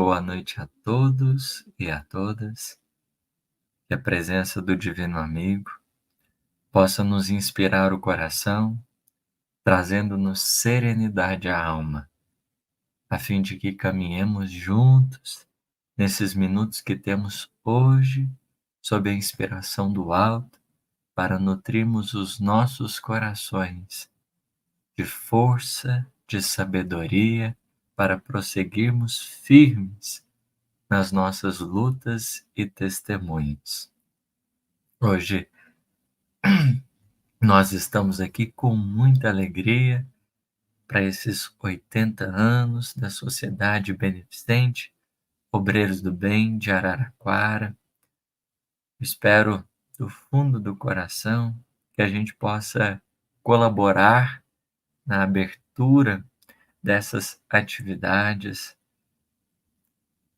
Boa noite a todos e a todas. Que a presença do Divino Amigo possa nos inspirar o coração, trazendo-nos serenidade à alma, a fim de que caminhemos juntos nesses minutos que temos hoje, sob a inspiração do alto, para nutrirmos os nossos corações de força, de sabedoria, para prosseguirmos firmes nas nossas lutas e testemunhos. Hoje nós estamos aqui com muita alegria para esses 80 anos da Sociedade Beneficente Obreiros do Bem de Araraquara. Espero do fundo do coração que a gente possa colaborar na abertura dessas atividades,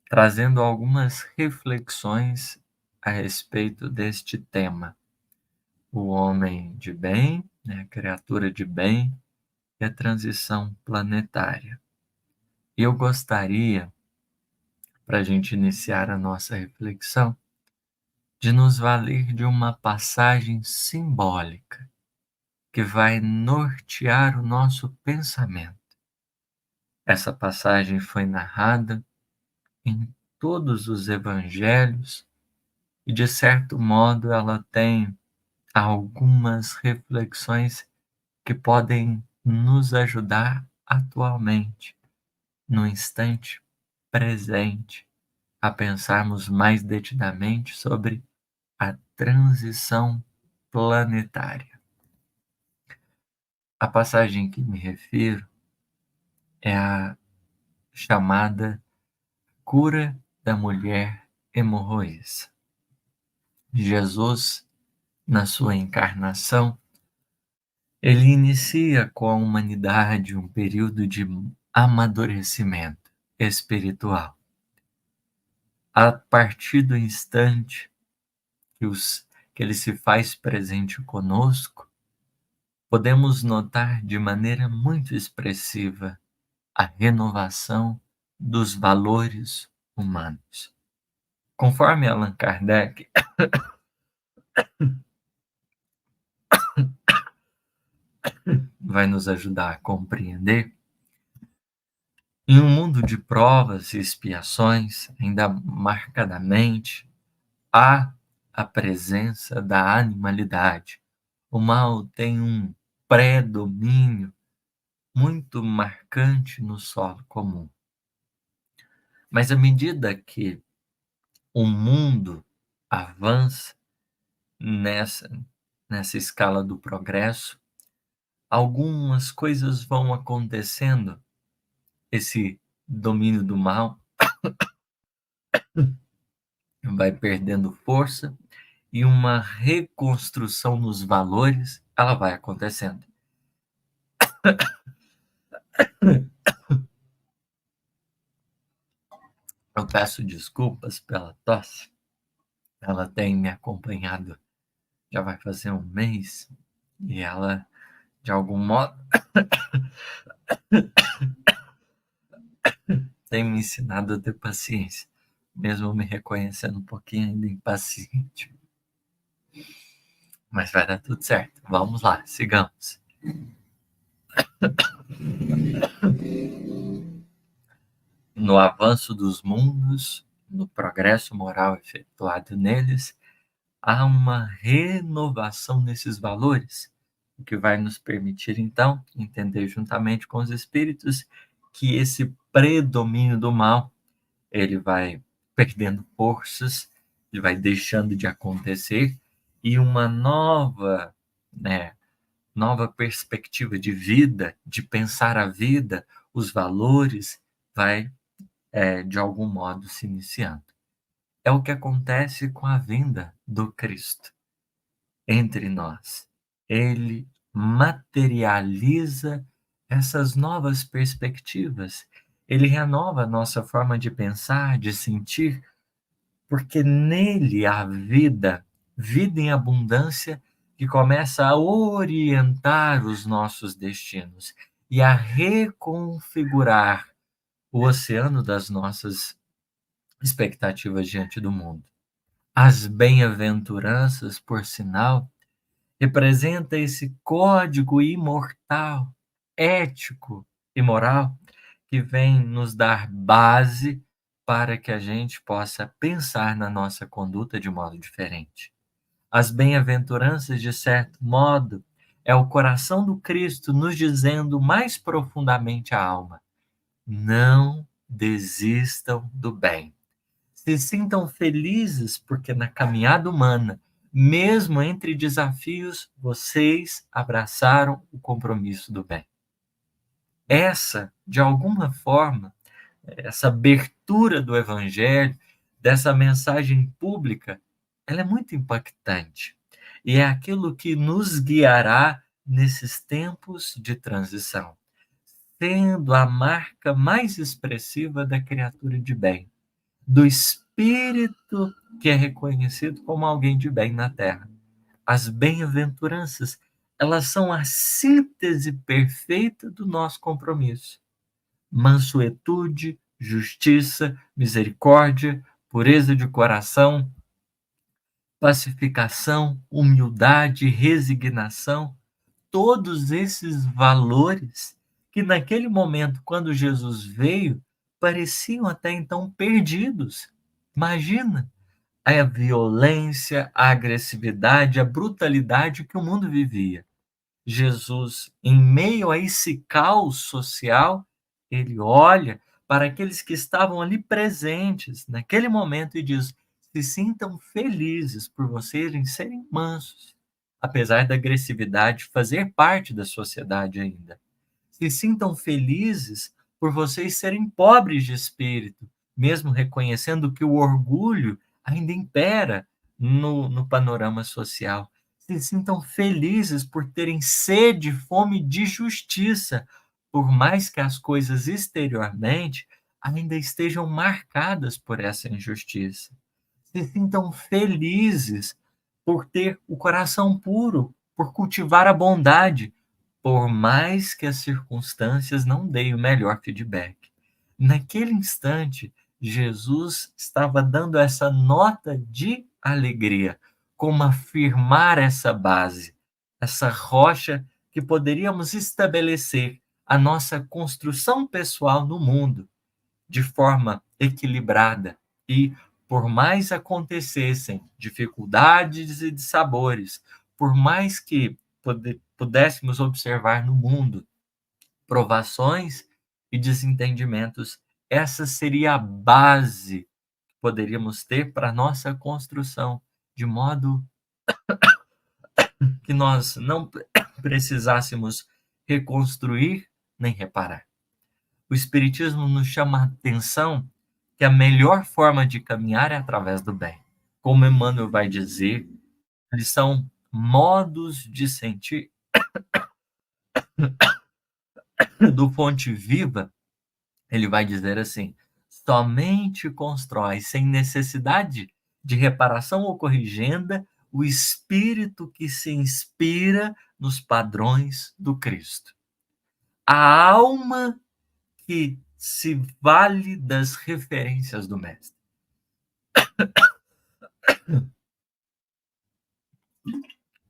trazendo algumas reflexões a respeito deste tema. O homem de bem, a criatura de bem e a transição planetária. E eu gostaria, para a gente iniciar a nossa reflexão, de nos valer de uma passagem simbólica que vai nortear o nosso pensamento. Essa passagem foi narrada em todos os evangelhos e, de certo modo, ela tem algumas reflexões que podem nos ajudar atualmente, no instante presente, a pensarmos mais detidamente sobre a transição planetária. A passagem que me refiro é a chamada cura da mulher hemorroíça. Jesus, na sua encarnação, ele inicia com a humanidade um período de amadurecimento espiritual. A partir do instante que ele se faz presente conosco, podemos notar de maneira muito expressiva a renovação dos valores humanos. Conforme Allan Kardec vai nos ajudar a compreender, em um mundo de provas e expiações, ainda marcadamente, há a presença da animalidade. O mal tem um predomínio muito marcante no solo comum. Mas à medida que o mundo avança nessa escala do progresso, algumas coisas vão acontecendo. Esse domínio do mal vai perdendo força e uma reconstrução nos valores ela vai acontecendo. Eu peço desculpas pela tosse, ela tem me acompanhado já vai fazer um mês e ela, de algum modo, tem me ensinado a ter paciência, mesmo me reconhecendo um pouquinho ainda impaciente. Mas vai dar tudo certo. Vamos lá, sigamos. No avanço dos mundos, no progresso moral efetuado neles, há uma renovação nesses valores, o que vai nos permitir, então, entender juntamente com os espíritos que esse predomínio do mal, ele vai perdendo forças, ele vai deixando de acontecer, e uma nova perspectiva de vida, de pensar a vida, os valores, vai, de algum modo, se iniciando. É o que acontece com a vinda do Cristo entre nós. Ele materializa essas novas perspectivas. Ele renova a nossa forma de pensar, de sentir, porque nele há vida, vida em abundância, que começa a orientar os nossos destinos e a reconfigurar o oceano das nossas expectativas diante do mundo. As bem-aventuranças, por sinal, representa esse código imortal, ético e moral que vem nos dar base para que a gente possa pensar na nossa conduta de modo diferente. As bem-aventuranças, de certo modo, é o coração do Cristo nos dizendo mais profundamente à alma: não desistam do bem. Se sintam felizes, porque na caminhada humana, mesmo entre desafios, vocês abraçaram o compromisso do bem. Essa, de alguma forma, essa abertura do evangelho, dessa mensagem pública, ela é muito impactante. E é aquilo que nos guiará nesses tempos de transição, sendo a marca mais expressiva da criatura de bem, do espírito que é reconhecido como alguém de bem na terra. As bem-aventuranças, elas são a síntese perfeita do nosso compromisso. Mansuetude, justiça, misericórdia, pureza de coração, pacificação, humildade, resignação, todos esses valores que naquele momento, quando Jesus veio, pareciam até então perdidos. Imagina a violência, a agressividade, a brutalidade que o mundo vivia. Jesus, em meio a esse caos social, ele olha para aqueles que estavam ali presentes naquele momento e diz: se sintam felizes por vocês serem mansos, apesar da agressividade fazer parte da sociedade ainda. Se sintam felizes por vocês serem pobres de espírito, mesmo reconhecendo que o orgulho ainda impera no panorama social. Se sintam felizes por terem sede e fome de justiça, por mais que as coisas exteriormente ainda estejam marcadas por essa injustiça. Se sintam felizes por ter o coração puro, por cultivar a bondade, por mais que as circunstâncias não deem o melhor feedback. Naquele instante, Jesus estava dando essa nota de alegria, como afirmar essa base, essa rocha que poderíamos estabelecer a nossa construção pessoal no mundo de forma equilibrada e, por mais acontecessem dificuldades e dissabores, por mais que pudéssemos observar no mundo provações e desentendimentos, essa seria a base que poderíamos ter para a nossa construção, de modo que nós não precisássemos reconstruir nem reparar. O Espiritismo nos chama a atenção que a melhor forma de caminhar é através do bem. Como Emmanuel vai dizer, eles são modos de sentir do Fonte Viva. Ele vai dizer assim: somente constrói, sem necessidade de reparação ou corrigenda, o espírito que se inspira nos padrões do Cristo. A alma que se vale das referências do Mestre.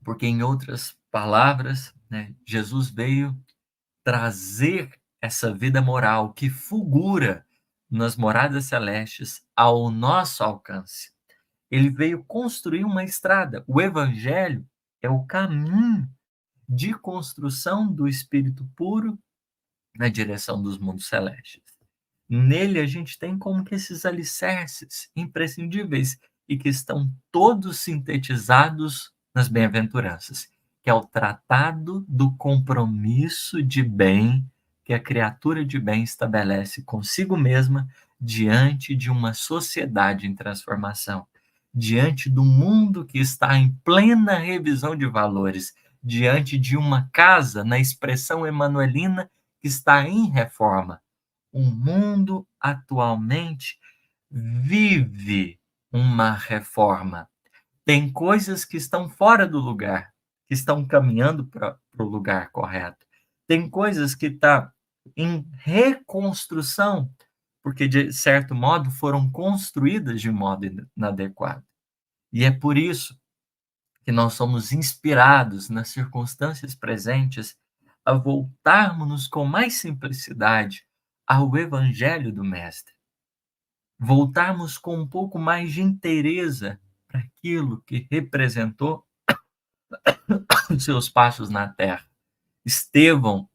Porque, em outras palavras, né, Jesus veio trazer essa vida moral que fulgura nas moradas celestes ao nosso alcance. Ele veio construir uma estrada. O Evangelho é o caminho de construção do espírito puro na direção dos mundos celestes. Nele a gente tem como que esses alicerces imprescindíveis e que estão todos sintetizados nas bem-aventuranças, que é o tratado do compromisso de bem que a criatura de bem estabelece consigo mesma diante de uma sociedade em transformação, diante do mundo que está em plena revisão de valores, diante de uma casa, na expressão emanuelina, que está em reforma. O mundo atualmente vive uma reforma. Tem coisas que estão fora do lugar, que estão caminhando para o lugar correto. Tem coisas que estão em reconstrução, porque, de certo modo, foram construídas de modo inadequado. E é por isso que nós somos inspirados nas circunstâncias presentes a voltarmos-nos com mais simplicidade ao Evangelho do Mestre, voltarmos com um pouco mais de inteireza para aquilo que representou os seus passos na terra. Estevão,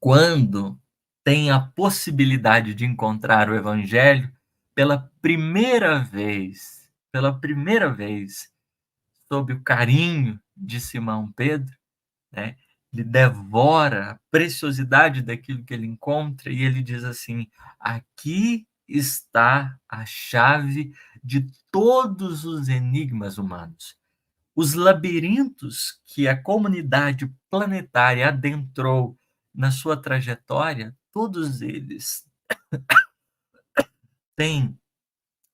quando tem a possibilidade de encontrar o Evangelho pela primeira vez, sob o carinho de Simão Pedro, né? Ele devora a preciosidade daquilo que ele encontra e ele diz assim: aqui está a chave de todos os enigmas humanos. Os labirintos que a comunidade planetária adentrou na sua trajetória, todos eles têm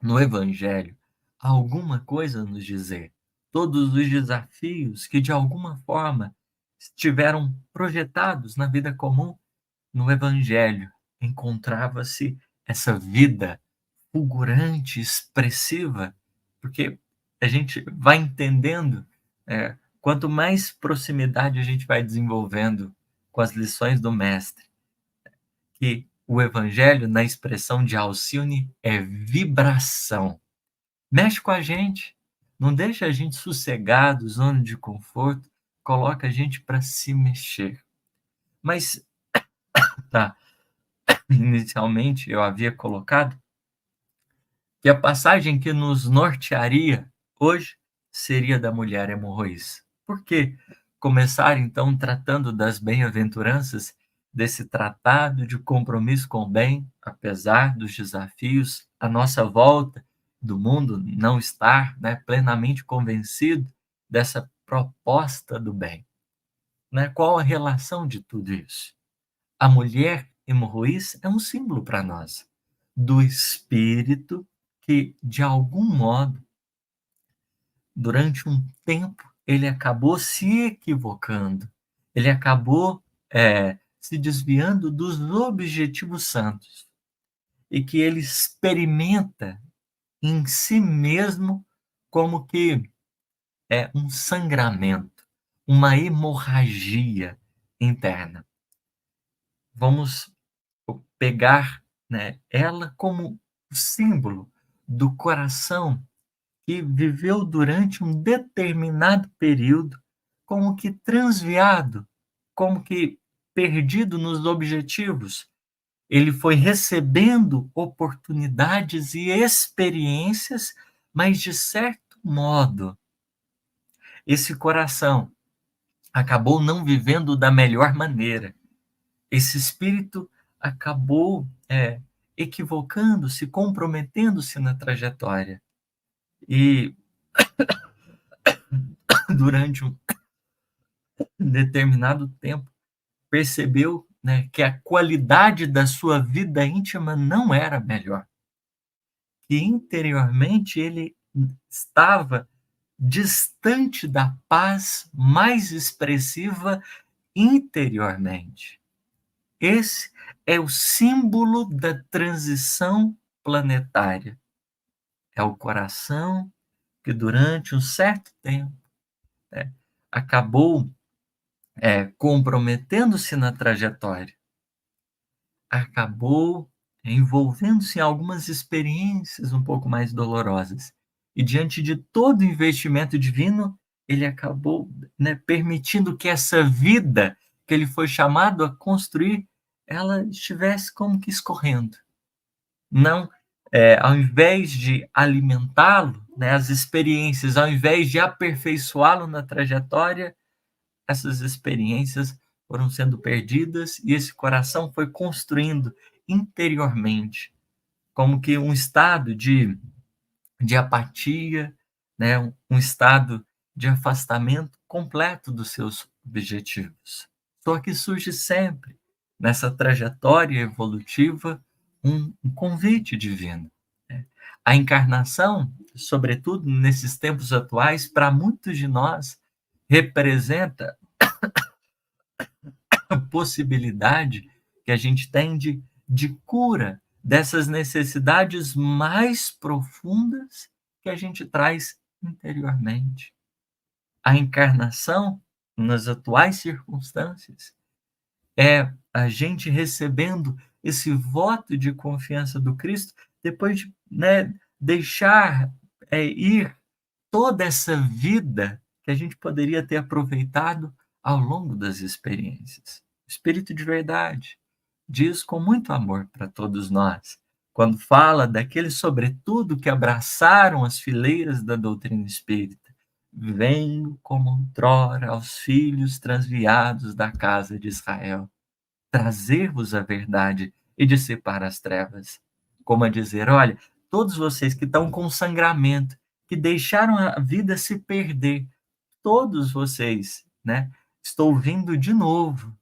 no Evangelho alguma coisa a nos dizer. Todos os desafios que, de alguma forma, estiveram projetados na vida comum, no Evangelho encontrava-se essa vida fulgurante, expressiva, porque a gente vai entendendo, quanto mais proximidade a gente vai desenvolvendo com as lições do Mestre, que o Evangelho, na expressão de Alcione, é vibração. Mexe com a gente, não deixa a gente sossegado, zona de conforto, coloca a gente para se mexer. Mas, tá, inicialmente eu havia colocado que a passagem que nos nortearia hoje seria da mulher hemorroíça. Por quê? Começar, então, tratando das bem-aventuranças desse tratado de compromisso com o bem, apesar dos desafios, à nossa volta, do mundo não estar, né, plenamente convencido dessa proposta do bem. Né? Qual a relação de tudo isso? A mulher hemorroíça é um símbolo para nós do espírito que, de algum modo, durante um tempo, ele acabou se equivocando, ele acabou se desviando dos objetivos santos, e que ele experimenta em si mesmo como que é um sangramento, uma hemorragia interna. Vamos pegar, né, ela como símbolo do coração que viveu durante um determinado período como que transviado, como que perdido nos objetivos. Ele foi recebendo oportunidades e experiências, mas de certo modo, esse coração acabou não vivendo da melhor maneira. Esse espírito acabou equivocando-se, comprometendo-se na trajetória. E durante um determinado tempo, percebeu, né, que a qualidade da sua vida íntima não era melhor. Que interiormente ele estava distante da paz mais expressiva interiormente. Esse é o símbolo da transição planetária. É o coração que durante um certo tempo, né, acabou comprometendo-se na trajetória, acabou envolvendo-se em algumas experiências um pouco mais dolorosas. E diante de todo o investimento divino, ele acabou, né, permitindo que essa vida que ele foi chamado a construir, ela estivesse como que escorrendo. Não, ao invés de alimentá-lo, né, as experiências, ao invés de aperfeiçoá-lo na trajetória, essas experiências foram sendo perdidas e esse coração foi construindo interiormente, como que um estado de apatia, né? Um estado de afastamento completo dos seus objetivos. Só que surge sempre, nessa trajetória evolutiva, um convite divino. Né? A encarnação, sobretudo nesses tempos atuais, para muitos de nós, representa a possibilidade que a gente tem de de cura dessas necessidades mais profundas que a gente traz interiormente. A encarnação, nas atuais circunstâncias, é a gente recebendo esse voto de confiança do Cristo, depois de, né, deixar ir toda essa vida que a gente poderia ter aproveitado ao longo das experiências. O Espírito de verdade diz com muito amor para todos nós, quando fala daqueles, sobretudo, que abraçaram as fileiras da doutrina espírita: venho como outrora aos filhos transviados da casa de Israel, trazer-vos a verdade e dissipar as trevas. Como a dizer, olha, todos vocês que estão com sangramento, que deixaram a vida se perder, todos vocês, né? Estou vindo de novo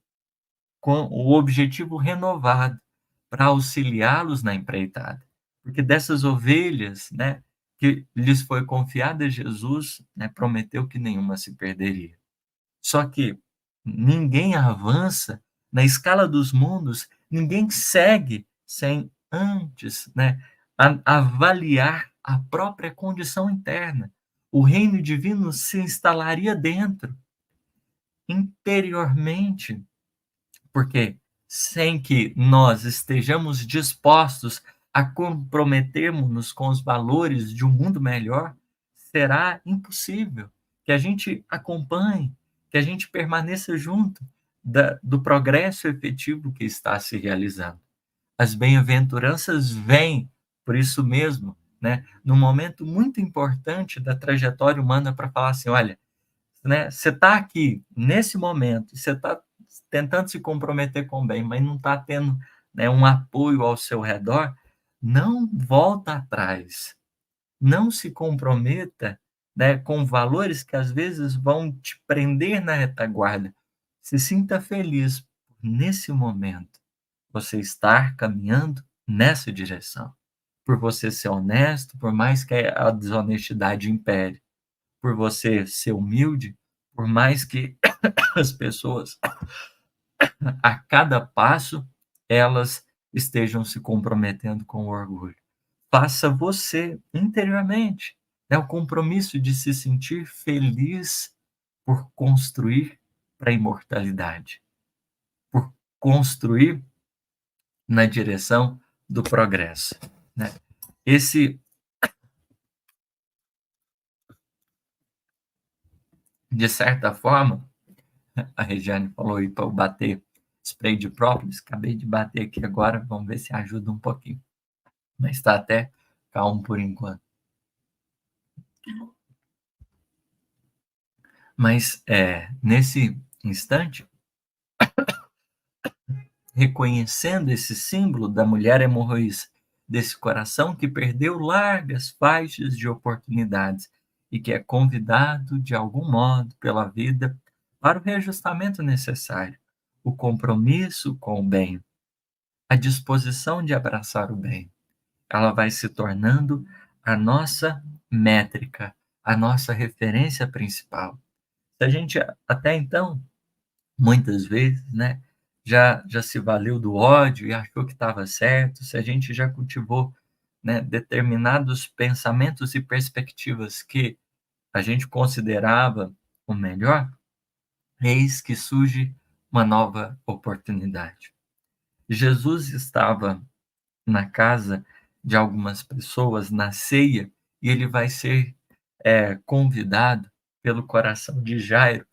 com o objetivo renovado para auxiliá-los na empreitada. Porque dessas ovelhas, né, que lhes foi confiada, Jesus, né, prometeu que nenhuma se perderia. Só que ninguém avança na escala dos mundos, ninguém segue sem antes, né, avaliar a própria condição interna. O reino divino se instalaria dentro, interiormente, porque sem que nós estejamos dispostos a comprometermos-nos com os valores de um mundo melhor, será impossível que a gente acompanhe, que a gente permaneça junto do progresso efetivo que está se realizando. As bem-aventuranças vêm por isso mesmo, né, num momento muito importante da trajetória humana, para falar assim: olha, né, você está aqui nesse momento, você está tentando se comprometer com o bem, mas não está tendo, né, um apoio ao seu redor, não volta atrás, não se comprometa, né, com valores que às vezes vão te prender na retaguarda. Se sinta feliz nesse momento, você estar caminhando nessa direção, por você ser honesto, por mais que a desonestidade impere, por você ser humilde, por mais que as pessoas, a cada passo, elas estejam se comprometendo com o orgulho. Faça você interiormente, né, o compromisso de se sentir feliz por construir para a imortalidade, por construir na direção do progresso, né? Esse, de certa forma, a Regiane falou aí para eu bater spray de própolis, acabei de bater aqui agora, vamos ver se ajuda um pouquinho. Mas está até calmo por enquanto. Mas nesse instante, reconhecendo esse símbolo da mulher hemorroíça, desse coração que perdeu largas faixas de oportunidades e que é convidado de algum modo pela vida para o reajustamento necessário, o compromisso com o bem, a disposição de abraçar o bem, ela vai se tornando a nossa métrica, a nossa referência principal. Se a gente até então, muitas vezes, né, já se valeu do ódio e achou que estava certo, se a gente já cultivou, né, determinados pensamentos e perspectivas que a gente considerava o melhor, eis que surge uma nova oportunidade. Jesus estava na casa de algumas pessoas, na ceia, e ele vai ser convidado pelo coração de Jairo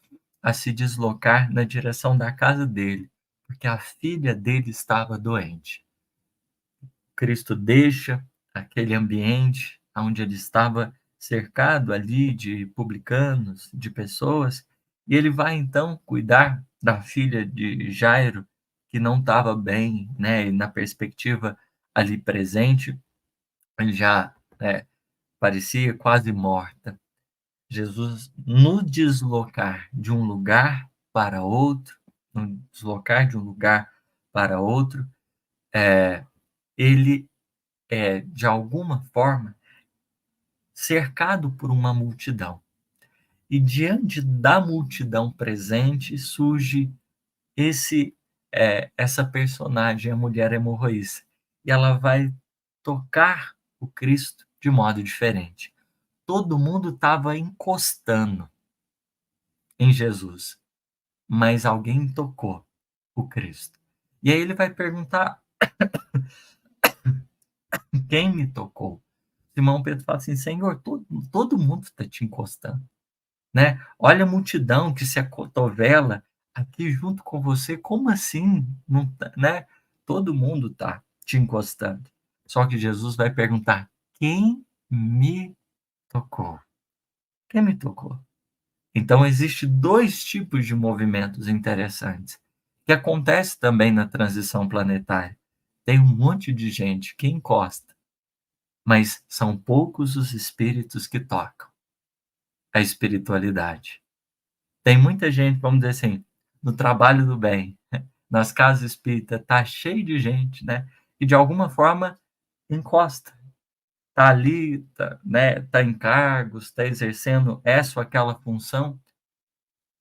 a se deslocar na direção da casa dele, porque a filha dele estava doente. Cristo deixa aquele ambiente onde ele estava cercado ali de publicanos, de pessoas, e ele vai então cuidar da filha de Jairo, que não estava bem, né? E na perspectiva ali presente, ele já parecia quase morta. Jesus, no deslocar de um lugar para outro, no deslocar de um lugar para outro, ele é, de alguma forma, cercado por uma multidão. E diante da multidão presente surge esse essa personagem, a mulher hemorroísta, e ela vai tocar o Cristo de modo diferente. Todo mundo estava encostando em Jesus, mas alguém tocou o Cristo. E aí ele vai perguntar: quem me tocou? Simão Pedro fala assim: Senhor, todo mundo está te encostando, né? Olha a multidão que se acotovela aqui junto com você. Como assim? Não tá, né? Todo mundo está te encostando. Só que Jesus vai perguntar: quem me tocou? Quem me tocou? Então, existe dois tipos de movimentos interessantes, que acontece também na transição planetária. Tem um monte de gente que encosta, mas são poucos os espíritos que tocam a espiritualidade. Tem muita gente, vamos dizer assim, no trabalho do bem, nas casas espíritas, tá cheio de gente, né? E de alguma forma encosta, tá ali, tá, né? Tá em cargos, tá exercendo essa ou aquela função,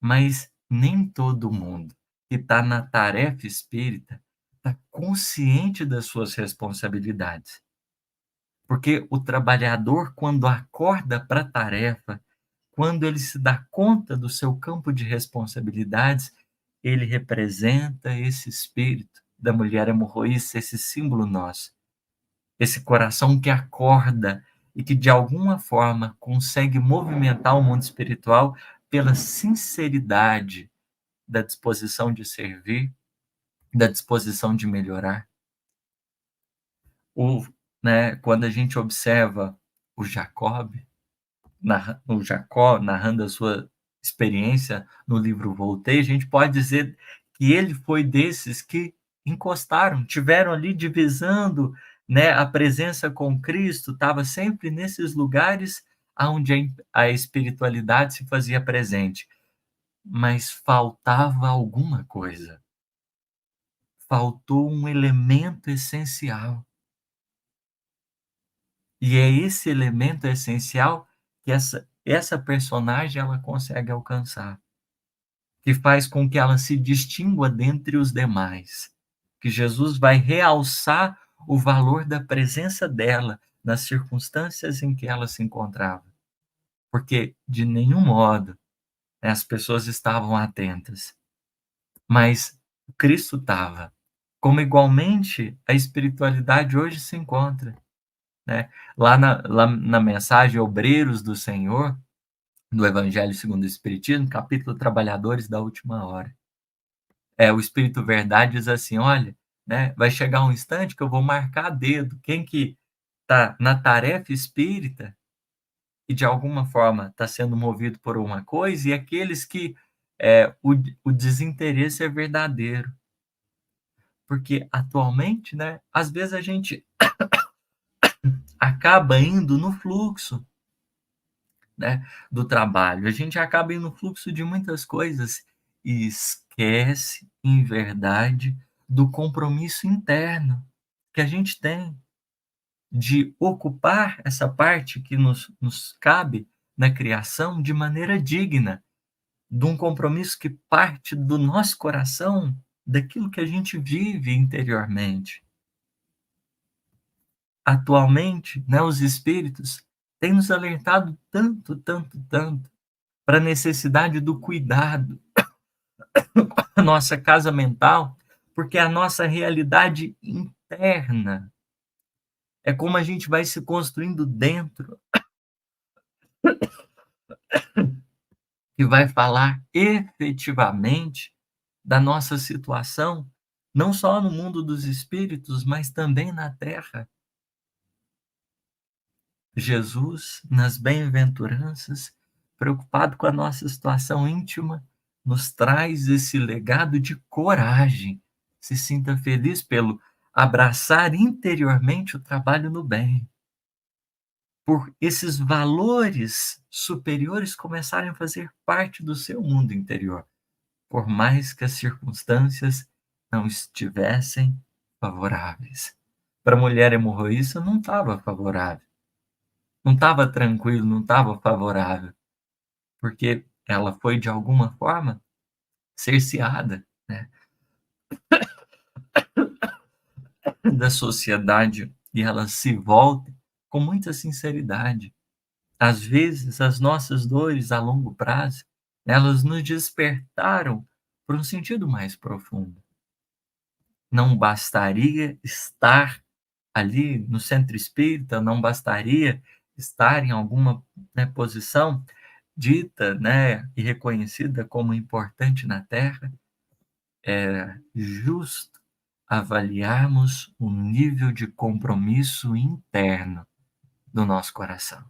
mas nem todo mundo que está na tarefa espírita está consciente das suas responsabilidades. Porque o trabalhador, quando acorda para a tarefa, quando ele se dá conta do seu campo de responsabilidades, ele representa esse espírito da mulher hemorroísta, esse símbolo nosso, esse coração que acorda e que de alguma forma consegue movimentar o mundo espiritual pela sinceridade da disposição de servir, da disposição de melhorar. O, né, quando a gente observa o Jacob, o Jacó narrando a sua experiência no livro Voltei, a gente pode dizer que ele foi desses que encostaram, tiveram ali divisando, né, a presença com Cristo, estava sempre nesses lugares onde a espiritualidade se fazia presente, mas faltava alguma coisa. Faltou um elemento essencial. E é esse elemento essencial que essa personagem ela consegue alcançar, que faz com que ela se distingua dentre os demais, que Jesus vai realçar o valor da presença dela nas circunstâncias em que ela se encontrava, porque de nenhum modo, né, as pessoas estavam atentas, mas Cristo estava, como igualmente a espiritualidade hoje se encontra. Né? Lá na mensagem Obreiros do Senhor, do Evangelho segundo o Espiritismo, capítulo Trabalhadores da Última Hora. O Espírito Verdade diz assim: olha, né, vai chegar um instante que eu vou marcar a dedo quem que está na tarefa espírita e de alguma forma está sendo movido por uma coisa, e aqueles que o desinteresse é verdadeiro. Porque atualmente, né, às vezes a gente acaba indo no fluxo, né, do trabalho. A gente acaba indo no fluxo de muitas coisas e esquece, em verdade, do compromisso interno que a gente tem de ocupar essa parte que nos cabe na criação de maneira digna, de um compromisso que parte do nosso coração, daquilo que a gente vive interiormente. Atualmente, né, os espíritos têm nos alertado tanto, tanto, tanto para a necessidade do cuidado a nossa casa mental, porque a nossa realidade interna é como a gente vai se construindo dentro, que vai falar efetivamente da nossa situação, não só no mundo dos espíritos, mas também na terra. Jesus, nas bem-aventuranças, preocupado com a nossa situação íntima, nos traz esse legado de coragem. Se sinta feliz pelo abraçar interiormente o trabalho no bem, por esses valores superiores começarem a fazer parte do seu mundo interior, por mais que as circunstâncias não estivessem favoráveis. Para a mulher hemorroísta não estava favorável, não estava tranquilo, não estava favorável, porque ela foi de alguma forma cerceada, né? da sociedade e ela se volta com muita sinceridade. Às vezes, as nossas dores a longo prazo, elas nos despertaram para um sentido mais profundo. Não bastaria estar ali no centro espírita, não bastaria estar em alguma, né, posição dita, né, e reconhecida como importante na Terra. É justo avaliarmos o nível de compromisso interno do nosso coração.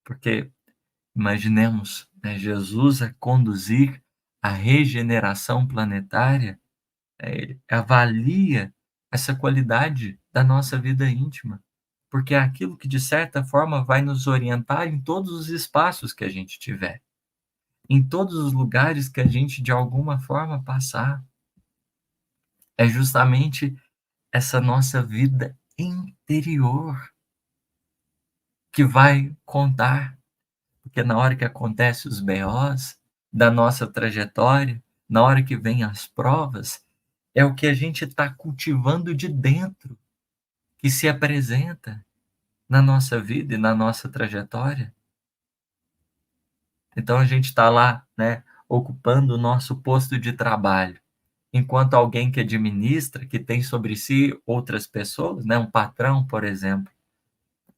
Porque imaginemos, né, Jesus a conduzir a regeneração planetária, ele avalia essa qualidade da nossa vida íntima, porque é aquilo que, de certa forma, vai nos orientar em todos os espaços que a gente tiver, em todos os lugares que a gente, de alguma forma, passar. É justamente essa nossa vida interior que vai contar, porque na hora que acontece os BOs da nossa trajetória, na hora que vem as provas, é o que a gente está cultivando de dentro, que se apresenta na nossa vida e na nossa trajetória. Então a gente está lá, né, ocupando o nosso posto de trabalho, enquanto alguém que administra, que tem sobre si outras pessoas, né, um patrão, por exemplo,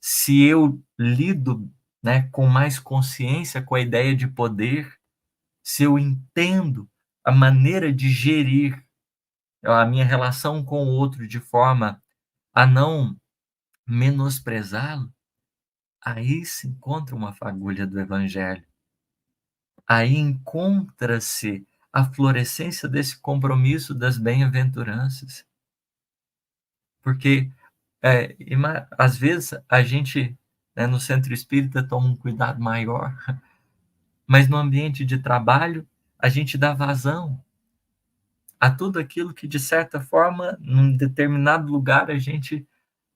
se eu lido, né, com mais consciência com a ideia de poder, se eu entendo a maneira de gerir a minha relação com o outro de forma a não menosprezá-lo, aí se encontra uma fagulha do evangelho. Aí encontra-se a florescência desse compromisso das bem-aventuranças. Porque, às vezes, a gente, né, no centro espírita toma um cuidado maior, mas no ambiente de trabalho, a gente dá vazão a tudo aquilo que, de certa forma, num determinado lugar, a gente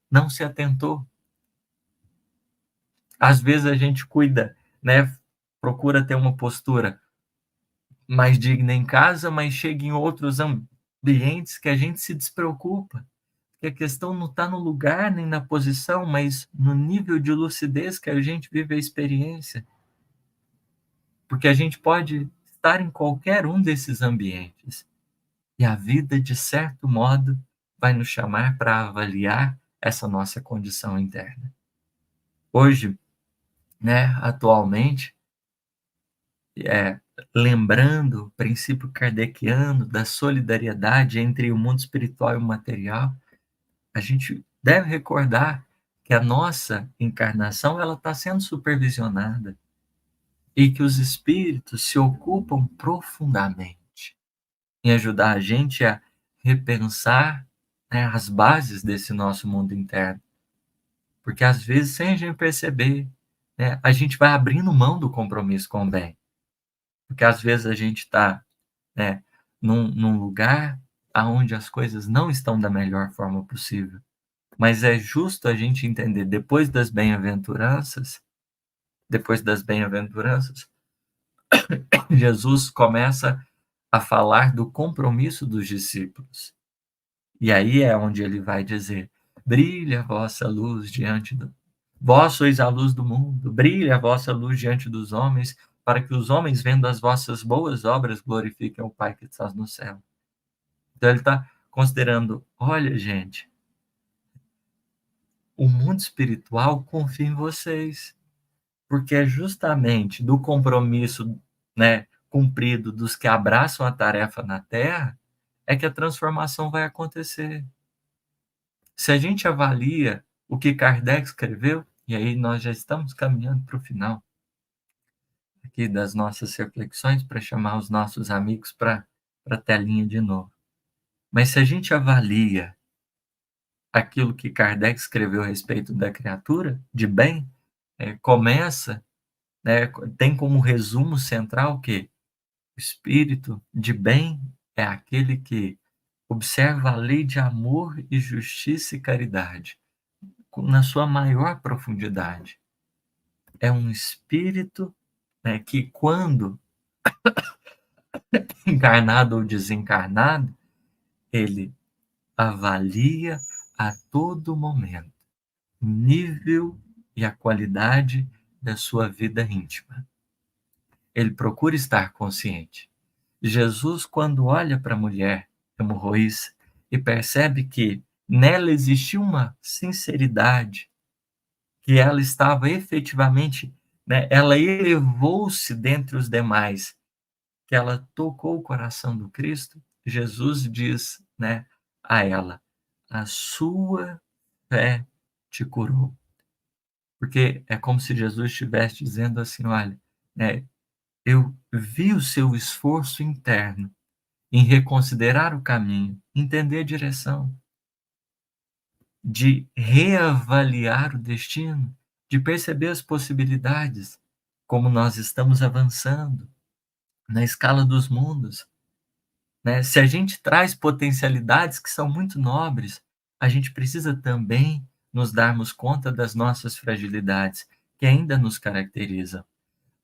não se atentou. Às vezes a gente cuida, né, procura ter uma postura mais digna em casa, mas chega em outros ambientes que a gente se despreocupa. Que a questão não está no lugar nem na posição, mas no nível de lucidez que a gente vive a experiência. Porque a gente pode estar em qualquer um desses ambientes. E a vida, de certo modo, vai nos chamar para avaliar essa nossa condição interna. Hoje, né, atualmente, é, lembrando o princípio kardeciano da solidariedade entre o mundo espiritual e o material, a gente deve recordar que a nossa encarnação ela está sendo supervisionada e que os espíritos se ocupam profundamente em ajudar a gente a repensar, né, as bases desse nosso mundo interno. Porque às vezes, sem a gente perceber, né, a gente vai abrindo mão do compromisso com o bem. Porque às vezes a gente está, né, num lugar aonde as coisas não estão da melhor forma possível. Mas é justo a gente entender, depois das bem-aventuranças, Jesus começa a falar do compromisso dos discípulos. E aí é onde ele vai dizer: brilha a vossa luz diante do... Vós sois a luz do mundo, brilha a vossa luz diante dos homens, para que os homens, vendo as vossas boas obras, glorifiquem o Pai que está no céu. Então ele está considerando, olha, gente, o mundo espiritual confia em vocês, porque é justamente do compromisso, né, cumprido dos que abraçam a tarefa na Terra, é que a transformação vai acontecer. Se a gente avalia o que Kardec escreveu, e aí nós já estamos caminhando para o final aqui das nossas reflexões, para chamar os nossos amigos para a telinha de novo. Mas se a gente avalia aquilo que Kardec escreveu a respeito da criatura de bem, começa, né, tem como resumo central que o espírito de bem é aquele que observa a lei de amor e justiça e caridade na sua maior profundidade. É um espírito, né, que, quando encarnado ou desencarnado, ele avalia a todo momento o nível e a qualidade da sua vida íntima. Ele procura estar consciente. Jesus, quando olha para a mulher hemorroíça e percebe que nela existia uma sinceridade, que ela estava efetivamente, né, ela elevou-se dentre os demais, que ela tocou o coração do Cristo, Jesus diz, né, a ela: a sua fé te curou. Porque é como se Jesus estivesse dizendo assim: olha, né, eu vi o seu esforço interno em reconsiderar o caminho, entender a direção, de reavaliar o destino, de perceber as possibilidades, como nós estamos avançando na escala dos mundos, né? Se a gente traz potencialidades que são muito nobres, a gente precisa também nos darmos conta das nossas fragilidades, que ainda nos caracterizam.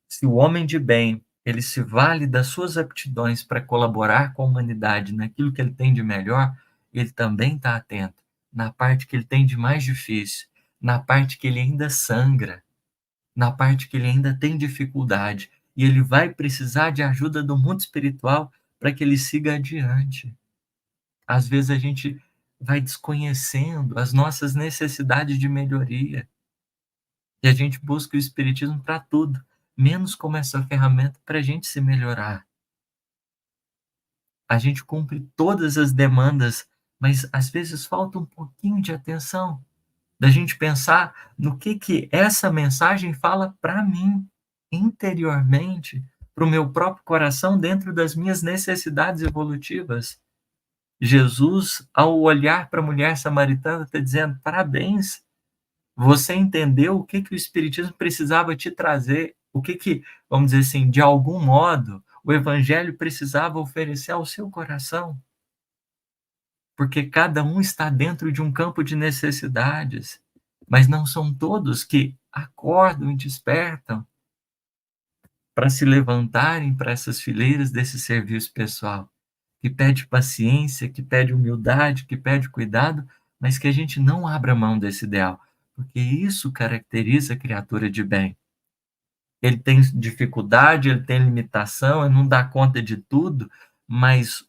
Se o homem de bem, ele se vale das suas aptidões para colaborar com a humanidade naquilo que ele tem de melhor, ele também está atento na parte que ele tem de mais difícil, na parte que ele ainda sangra, na parte que ele ainda tem dificuldade, e ele vai precisar de ajuda do mundo espiritual para que ele siga adiante. Às vezes a gente vai desconhecendo as nossas necessidades de melhoria, e a gente busca o espiritismo para tudo, menos como essa ferramenta para a gente se melhorar. A gente cumpre todas as demandas, mas às vezes falta um pouquinho de atenção, da gente pensar no que essa mensagem fala para mim, interiormente, para o meu próprio coração, dentro das minhas necessidades evolutivas. Jesus, ao olhar para a mulher samaritana, está dizendo: parabéns, você entendeu o que o Espiritismo precisava te trazer, o que, vamos dizer assim, de algum modo, o Evangelho precisava oferecer ao seu coração. Porque cada um está dentro de um campo de necessidades, mas não são todos que acordam e despertam para se levantarem para essas fileiras desse serviço pessoal, que pede paciência, que pede humildade, que pede cuidado, mas que a gente não abra mão desse ideal, porque isso caracteriza a criatura de bem. Ele tem dificuldade, ele tem limitação, ele não dá conta de tudo, mas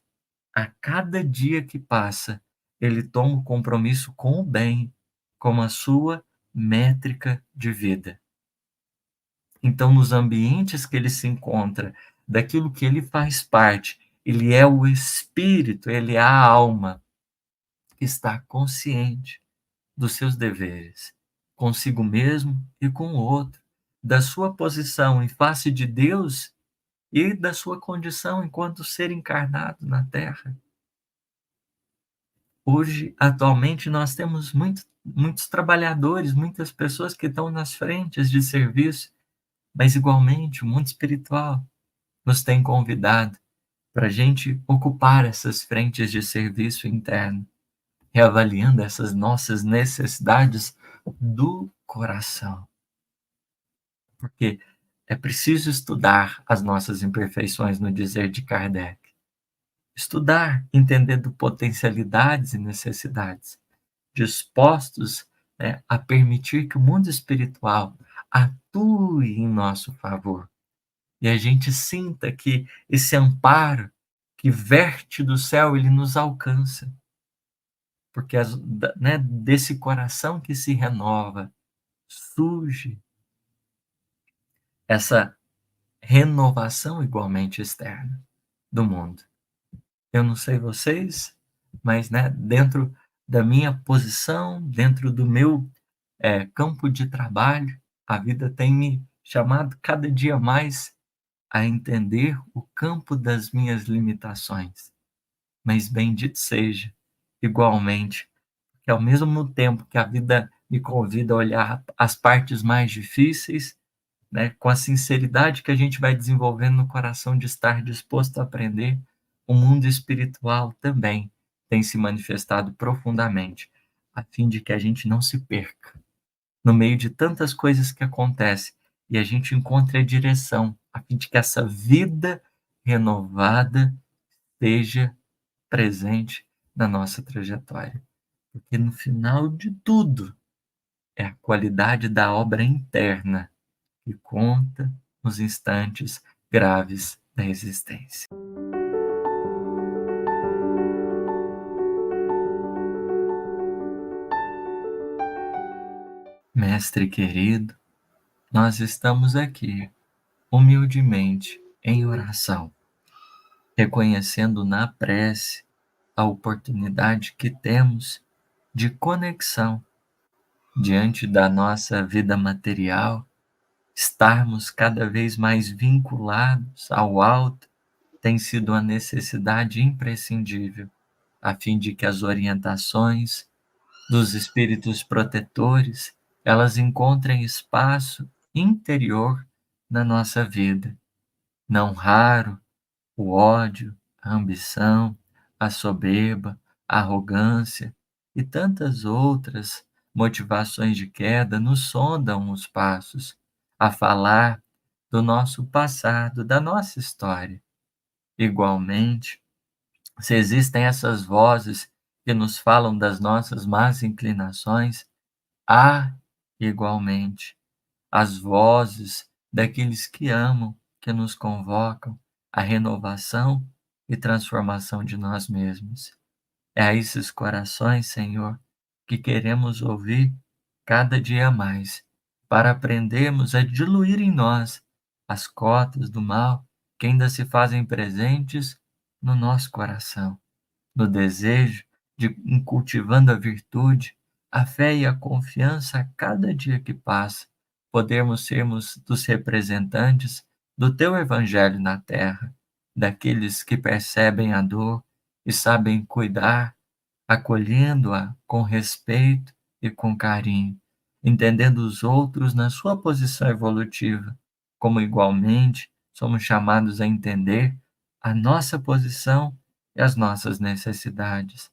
a cada dia que passa, ele toma o compromisso com o bem, como a sua métrica de vida. Então, nos ambientes que ele se encontra, daquilo que ele faz parte, ele é o espírito, ele é a alma que está consciente dos seus deveres, consigo mesmo e com o outro, da sua posição em face de Deus e da sua condição enquanto ser encarnado na Terra. Hoje, atualmente, nós temos muitos trabalhadores, muitas pessoas que estão nas frentes de serviço, mas igualmente o mundo espiritual nos tem convidado para a gente ocupar essas frentes de serviço interno, reavaliando essas nossas necessidades do coração. Porque é preciso estudar as nossas imperfeições, no dizer de Kardec. Estudar, entendendo potencialidades e necessidades, dispostos, né, a permitir que o mundo espiritual atue em nosso favor. E a gente sinta que esse amparo que verte do céu, ele nos alcança. Porque né, desse coração que se renova, surge essa renovação igualmente externa do mundo. Eu não sei vocês, mas, né, dentro da minha posição, dentro do meu campo de trabalho, a vida tem me chamado cada dia mais a entender o campo das minhas limitações. Mas bendito seja, igualmente, que ao mesmo tempo que a vida me convida a olhar as partes mais difíceis, né, com a sinceridade que a gente vai desenvolvendo no coração de estar disposto a aprender, o mundo espiritual também tem se manifestado profundamente, a fim de que a gente não se perca no meio de tantas coisas que acontecem e a gente encontre a direção, a fim de que essa vida renovada esteja presente na nossa trajetória, porque no final de tudo é a qualidade da obra interna que conta nos instantes graves da existência. Mestre querido, nós estamos aqui, humildemente, em oração, reconhecendo na prece a oportunidade que temos de conexão diante da nossa vida material, estarmos cada vez mais vinculados ao alto tem sido uma necessidade imprescindível, a fim de que as orientações dos espíritos protetores, elas encontrem espaço interior na nossa vida. Não raro, o ódio, a ambição, a soberba, a arrogância e tantas outras motivações de queda nos sondam os passos a falar do nosso passado, da nossa história. Igualmente, se existem essas vozes que nos falam das nossas más inclinações, há, igualmente, as vozes daqueles que amam, que nos convocam à renovação e transformação de nós mesmos. É a esses corações, Senhor, que queremos ouvir cada dia mais, para aprendermos a diluir em nós as cotas do mal que ainda se fazem presentes no nosso coração, no desejo de ir cultivando a virtude, a fé e a confiança a cada dia que passa, podermos sermos dos representantes do teu evangelho na terra, daqueles que percebem a dor e sabem cuidar, acolhendo-a com respeito e com carinho, entendendo os outros na sua posição evolutiva, como igualmente somos chamados a entender a nossa posição e as nossas necessidades.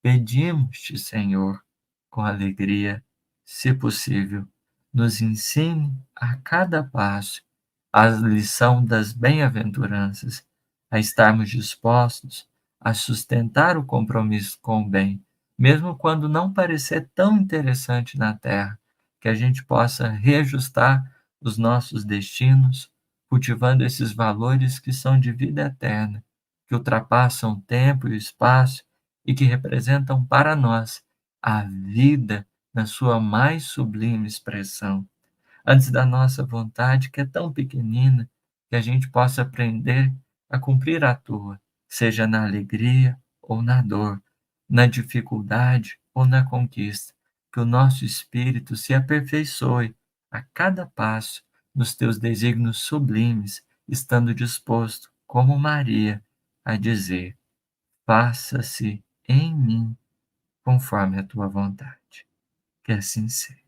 Pedimos-te, Senhor, com alegria, se possível, nos ensine a cada passo a lição das bem-aventuranças, a estarmos dispostos a sustentar o compromisso com o bem, mesmo quando não parecer tão interessante na terra, que a gente possa reajustar os nossos destinos, cultivando esses valores que são de vida eterna, que ultrapassam o tempo e o espaço e que representam para nós a vida na sua mais sublime expressão, antes da nossa vontade, que é tão pequenina, que a gente possa aprender a cumprir a tua, seja na alegria ou na dor, na dificuldade ou na conquista, que o nosso espírito se aperfeiçoe a cada passo nos teus desígnios sublimes, estando disposto, como Maria, a dizer: faça-se em mim conforme a tua vontade. Que assim seja.